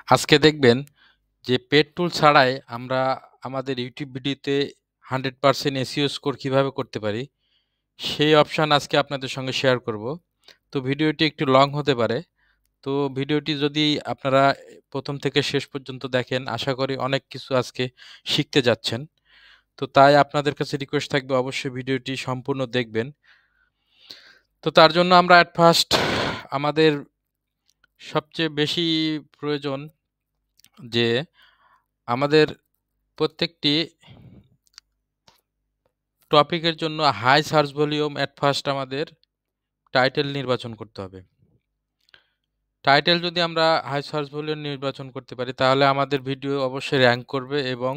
আজকে দেখবেন যে পেড টুল ছাড়াই আমরা আমাদের ইউটিউব ভিডিওতে 100% এসইও স্কোর কিভাবে করতে পারি সেই অপশন আজকে আপনাদের সঙ্গে শেয়ার করব। তো ভিডিওটি একটু লং হতে পারে। তো ভিডিওটি যদি আপনারা প্রথম থেকে শেষ পর্যন্ত দেখেন, আশা করি অনেক কিছু আজকে শিখতে যাচ্ছেন। তো তাই আপনাদের কাছে রিকোয়েস্ট থাকবে অবশ্যই ভিডিওটি সম্পূর্ণ দেখবেন। তো তার জন্য আমরা অ্যাট ফার্স্ট আমাদের সবচেয়ে বেশি প্রয়োজন যে আমাদের প্রত্যেকটি টপিকের জন্য high search volume at first আমাদের টাইটেল নির্বাচন করতে হবে। টাইটেল যদি আমরা হাই সার্চ ভলিউম নির্বাচন করতে পারি তাহলে আমাদের ভিডিও অবশ্যই র্যাঙ্ক করবে এবং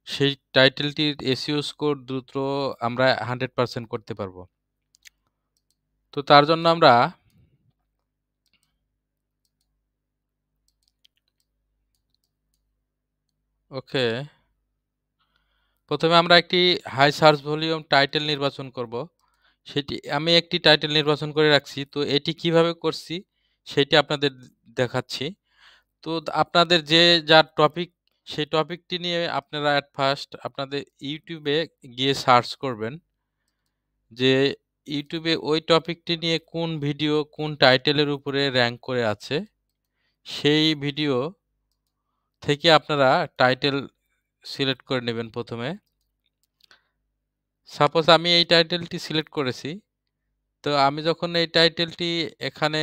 সেই টাইটেলটির এসইও স্কোর দ্রুত আমরা 100% করতে পারবো। তো তার জন্য আমরা ওকে প্রথমে আমরা একটি হাই সার্চ ভলিউম টাইটেল নির্বাচন করব। সেটি আমি একটি টাইটেল নির্বাচন করে রাখছি। তো এটি কিভাবে করছি সেটি আপনাদের দেখাচ্ছি। তো আপনাদের যে যার টপিক সেই টপিকটি নিয়ে আপনারা অ্যাট ফার্স্ট আপনাদের ইউটিউবে গিয়ে সার্চ করবেন যে ইউটিউবে ওই টপিকটি নিয়ে কোন ভিডিও কোন টাইটেলের উপরে র্যাঙ্ক করে আছে সেই ভিডিও থেকে আপনারা টাইটেল সিলেক্ট করে নেবেন। প্রথমে সাপোজ আমি এই টাইটেলটি সিলেক্ট করেছি। তো আমি যখন এই টাইটেলটি এখানে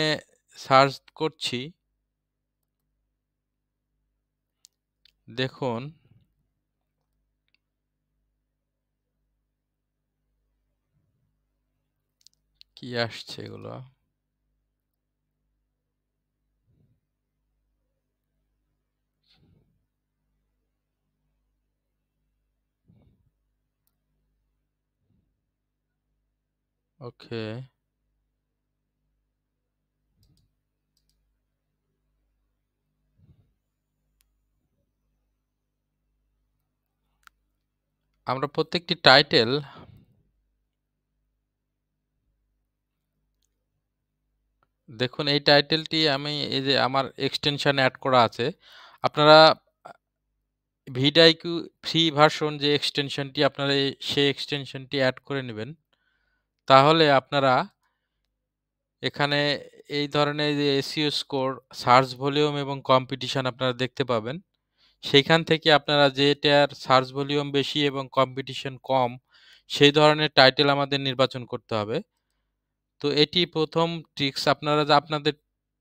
সার্চ করছি, দেখুন কি আসছে এগুলো। ওকে আমরা প্রত্যেকটি টাইটেল দেখুন এই টাইটেলটি আমি এই যে আমার এক্সটেনশন অ্যাড করা আছে। আপনারা ভিডিআইকিউ ফ্রি ভার্সন যে এক্সটেনশনটি আপনারা সেই এক্সটেনশনটি অ্যাড করে নেবেন। তাহলে আপনারা এখানে এই ধরনের যে এসইও স্কোর, সার্চ ভলিউম এবং কম্পিটিশন আপনারা দেখতে পাবেন। সেইখান থেকে আপনারা যেটার সার্চ ভলিউম বেশি এবং কম্পিটিশন কম সেই ধরনের টাইটেল আমাদের নির্বাচন করতে হবে। তো এটি প্রথম ট্রিক্স। আপনারা যে আপনাদের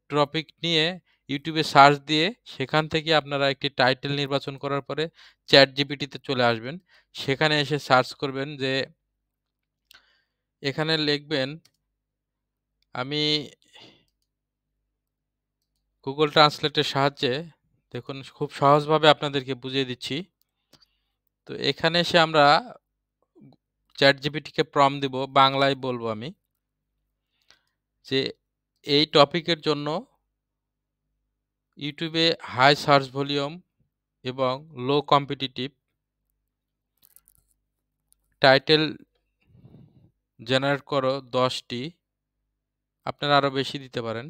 টপিক নিয়ে ইউটিউবে সার্চ দিয়ে সেখান থেকে আপনারা একটি টাইটেল নির্বাচন করার পরে চ্যাটজিপিটিতে চলে আসবেন। সেখানে এসে সার্চ করবেন যে এখানে লিখবেন, আমি গুগল ট্রান্সলেটের সাহায্যে দেখুন খুব সহজভাবে আপনাদেরকে বুঝিয়ে দিচ্ছি। তো এখানে এসে আমরা চ্যাটজিপিটিকে প্রম্পট দিব, বাংলায় বলবো আমি যে এই টপিকের জন্য ইউটিউবে হাই সার্চ ভলিউম এবং লো কম্পিটিটিভ টাইটেল জেনারেট করো 10টি। আপনারা আরো বেশি দিতে পারেন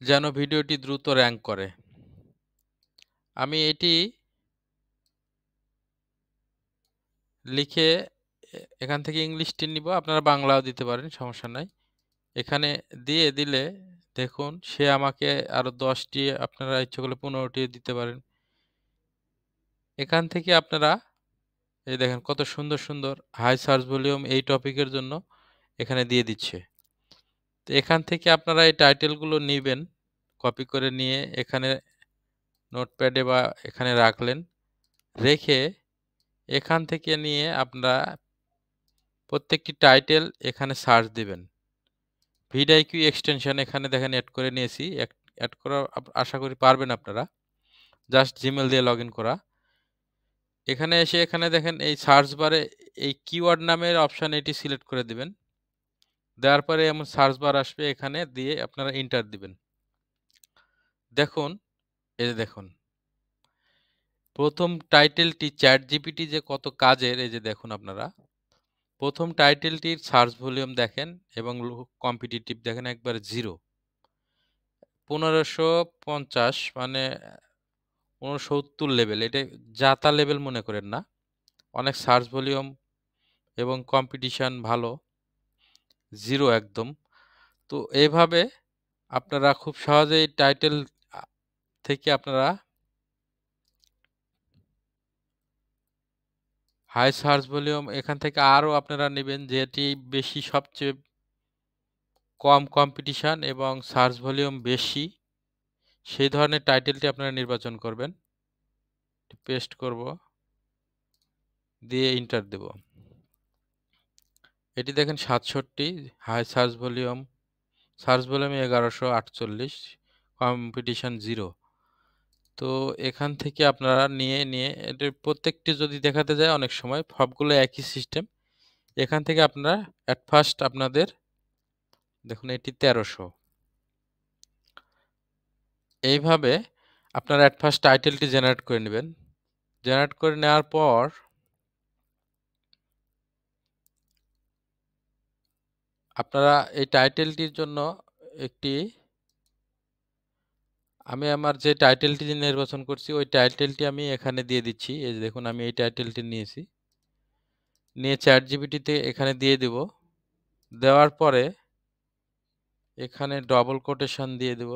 যেন ভিডিওটি দ্রুত র্যাঙ্ক করে। আমি এটি লিখে এখান থেকে ইংলিশটি নিব, আপনারা বাংলাও দিতে পারেন, সমস্যা নাই। এখানে দিয়ে দিলে দেখুন সে আমাকে আরো 10টি, আপনারা ইচ্ছে করলে 15টি দিতে পারেন। এখান থেকে আপনারা এই দেখেন কত সুন্দর সুন্দর হাই সার্চ ভলিউম এই টপিকের জন্য এখানে দিয়ে দিচ্ছে। তো এখান থেকে আপনারা এই টাইটেলগুলো নিবেন, কপি করে নিয়ে এখানে নোটপ্যাডে বা এখানে রাখলেন। রেখে এখান থেকে নিয়ে আপনারা প্রত্যেকটি টাইটেল এখানে সার্চ দিবেন। ভিডিআইকিউ এক্সটেনশন এখানে দেখেন অ্যাড করে নিয়েছি। অ্যাড করা আশা করি পারবেন আপনারা। জাস্ট জিমেল দিয়ে লগইন করা। এখানে এসে এখানে দেখেন এই সার্চ বারে এই কিওয়ার্ড নামের অপশন এটি সিলেক্ট করে দিবেন। দেওয়ার পরে এমন সার্চ বার আসবে, এখানে দিয়ে আপনারা এন্টার দিবেন। দেখুন এই যে দেখুন প্রথম টাইটেলটি চ্যাটজিপিটি যে কত কাজের, এই যে দেখুন আপনারা প্রথম টাইটেলটির সার্চ ভলিউম দেখেন এবং কম্পিটিটিভ দেখেন একবারে 0। 1550 মানে 69 লেভেল। এটা যা-তা লেভেল মনে করেন না। অনেক সার্চ ভলিউম এবং কম্পিটিশন ভালো। 0 একদম। তো এভাবে আপনারা খুব সহজেই টাইটেল আ থেকে আপনারা হাই সার্চ ভলিউম এখান থেকে আরো আপনারা নিবেন যেটি বেশি সবচেয়ে কম কম্পিটিশন এবং সার্চ ভলিউম বেশি, সেই ধরনের টাইটেলটি আপনারা নির্বাচন করবেন। পেস্ট করব, দিয়ে এন্টার দেব। এটি দেখেন 67 হাই সার্চ ভলিউম 1148, কম্পিটিশন 0। তো এখান থেকে আপনারা নিয়ে এটার প্রত্যেকটি যদি দেখাতে যায় অনেক সময় সবগুলো একই সিস্টেম। এখান থেকে আপনারা এট ফার্স্ট আপনাদের দেখুন এটি 1300। এইভাবে আপনারা এট ফার্স্ট টাইটেলটি জেনারেট করে নেবেন। জেনারেট করে নেওয়ার পর আপনারা এই টাইটেলটির জন্য আমি আমার যে টাইটেলটি নির্বাচন করছি ওই টাইটেলটি আমি এখানে দিয়ে দিচ্ছি। এই যে দেখুন আমি এই টাইটেলটি নিয়েছি। নিয়ে চ্যাটজিপিটিতে এখানে দিয়ে দেব। দেওয়ার পরে এখানে ডবল কোটেশন দিয়ে দেব।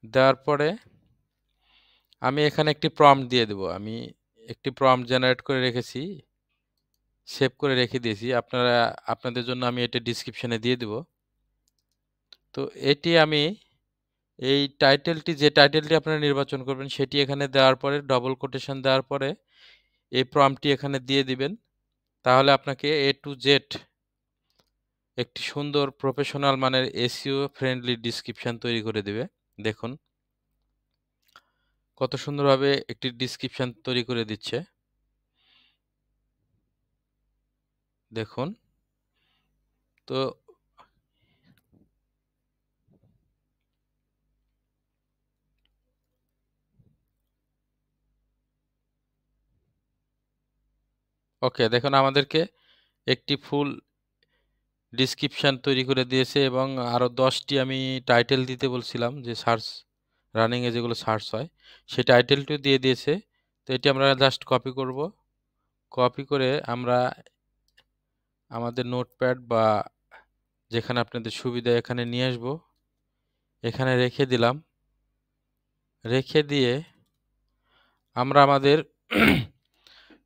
দেওয়ার পরে আমি এখানে একটি প্রম্পট দিয়ে দেব। আমি একটি প্রম্পট জেনারেট করে রেখেছি, সেভ করে রেখে দিয়েছি। আপনাদের জন্য আমি এটা ডেসক্রিপশনে দিয়ে দেব। তো এটি আমি এই টাইটেলটি যে টাইটেলটি আপনারা নির্বাচন করবেন সেটি এখানে দেওয়ার পরে ডবল কোটেশন দেওয়ার পরে এই প্রম্পটটি এখানে দিয়ে দিবেন। তাহলে আপনাকে A to Z একটি সুন্দর প্রফেশনাল মানের SEO ফ্রেন্ডলি ডেসক্রিপশন তৈরি করে দিবে। দেখুন কত সুন্দরভাবে একটি ডেসক্রিপশন তৈরি করে দিচ্ছে। দেখুন তো ওকে, দেখুন আমাদেরকে একটি ফুল ডেসক্রিপশন তৈরি করে দিয়েছে এবং আরো 10টি আমি টাইটেল দিতে বলছিলাম যে সার্চ রানিং এ যেগুলো সার্চ হয় সেই টাইটেলটিও দিয়ে দিয়েছে। তো এটি আমরা জাস্ট কপি করব। কপি করে আমরা আমাদের নোটপ্যাড বা যেখানে আপনাদের সুবিধা এখানে নিয়ে আসব। এখানে রেখে দিলাম। রেখে দিয়ে আমরা আমাদের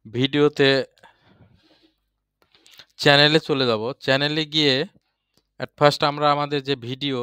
ভিডিওতে চ্যানেলে চলে যাব। চ্যানেলে গিয়ে এট ফার্স্ট আমরা আমাদের যে ভিডিও